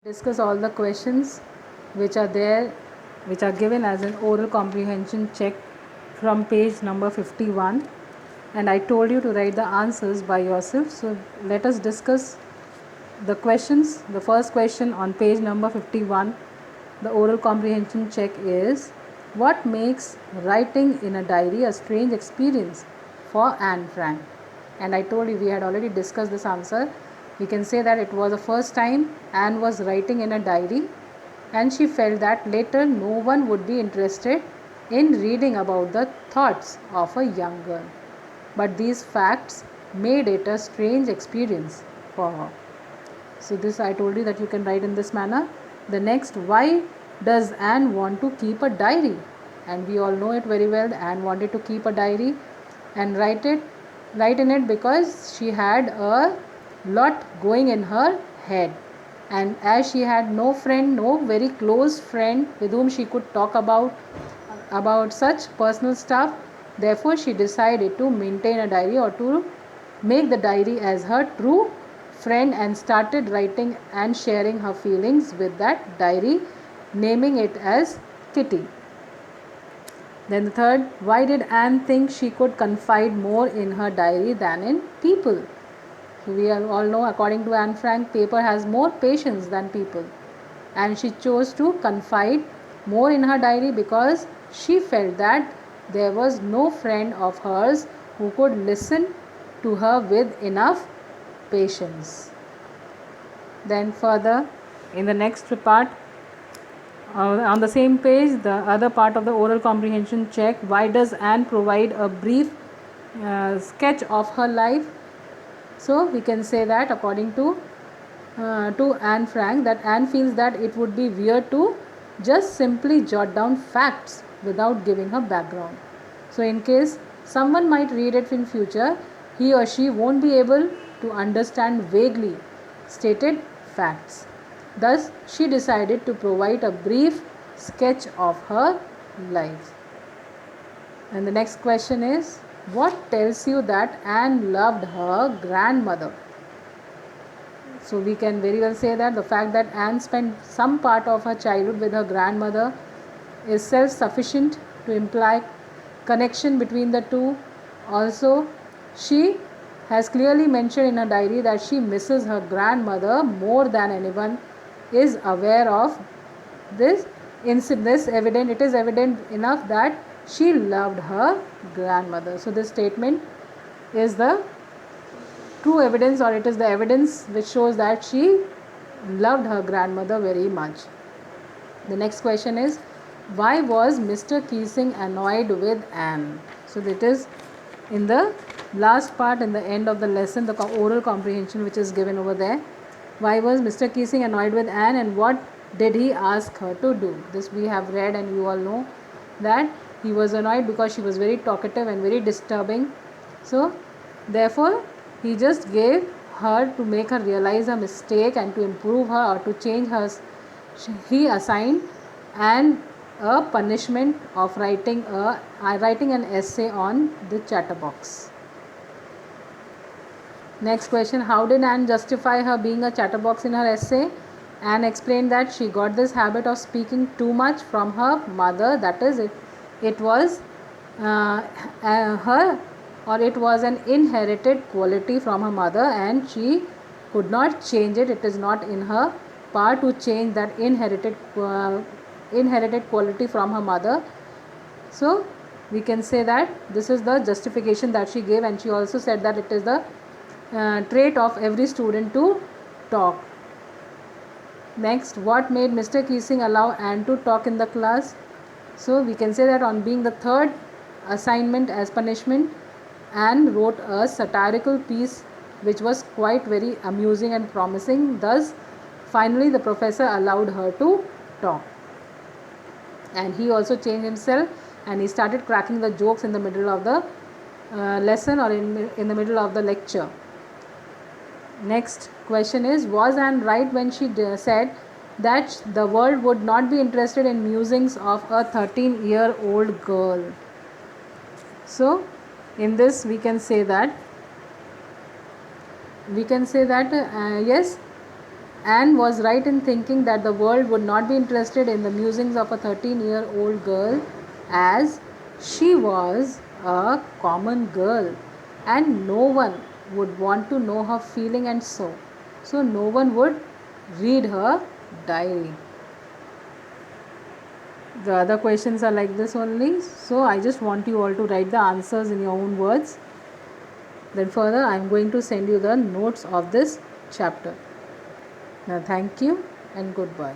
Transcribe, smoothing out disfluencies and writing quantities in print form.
Discuss all the questions which are there, which are given as an oral comprehension check from page number 51, and I told you to write the answers by yourself. So let us discuss the questions. The first question on page number 51, the oral comprehension check is, what makes writing in a diary a strange experience for Anne Frank? And I told you we had already discussed this answer. We can say that it was the first time Anne was writing in a diary, and she felt that later no one would be interested in reading about the thoughts of a young girl. But these facts made it a strange experience for her. So this I told you that you can write in this manner. The next, why does Anne want to keep a diary? And we all know it very well. Anne wanted to keep a diary and write in it because she had a lot going in her head, and as she had no friend, no very close friend with whom she could talk about such personal stuff, therefore she decided to maintain a diary, or to make the diary as her true friend, and started writing and sharing her feelings with that diary, naming it as Kitty. Then the third, why did Anne think she could confide more in her diary than in people? So we all know, according to Anne Frank, paper has more patience than people, and she chose to confide more in her diary because she felt that there was no friend of hers who could listen to her with enough patience. Then further, in the next part, on the same page, the other part of the oral comprehension check, why does Anne provide a brief sketch of her life? So we can say that according to Anne Frank, that Anne feels that it would be weird to just simply jot down facts without giving her background. So in case someone might read it in future, he or she won't be able to understand vaguely stated facts. Thus, she decided to provide a brief sketch of her life. And the next question is, what tells you that Anne loved her grandmother? So we can very well say that the fact that Anne spent some part of her childhood with her grandmother is self-sufficient to imply connection between the two. Also, she has clearly mentioned in her diary that she misses her grandmother more than anyone is aware of. It is evident enough that she loved her grandmother. So this statement is the true evidence, or it is the evidence which shows that she loved her grandmother very much. The next question is, why was Mr. Keesing annoyed with Anne? So that is in the last part, in the end of the lesson, the oral comprehension which is given over there. Why was Mr. Keesing annoyed with Anne, and what did he ask her to do? This we have read, and you all know that he was annoyed because she was very talkative and very disturbing. So therefore he just gave her, to make her realize her mistake and to improve her or to change her, he assigned and a punishment of writing an essay on the chatterbox. Next question, how did Anne justify her being a chatterbox in her essay? Anne explained that she got this habit of speaking too much from her mother, that is, it was it was an inherited quality from her mother, and she could not change it. It is not in her power to change that inherited quality from her mother. So we can say that this is the justification that she gave, and she also said that it is the trait of every student to talk. Next, what made Mr. Keesing allow Anne to talk in the class? So we can say that on being the third assignment as punishment, Anne wrote a satirical piece which was quite very amusing and promising. Thus, finally the professor allowed her to talk. And he also changed himself, and he started cracking the jokes in the middle of the lesson, or in the middle of the lecture. Next question is, was Anne right when she said that the world would not be interested in musings of a 13-year-old girl? So in this we can say that yes, Anne was right in thinking that the world would not be interested in the musings of a 13-year-old girl, as she was a common girl and no one would want to know her feeling, and so no one would read her diary. The other questions are like this only, so I just want you all to write the answers in your own words. Then further I am going to send you the notes of this chapter. Now thank you and goodbye.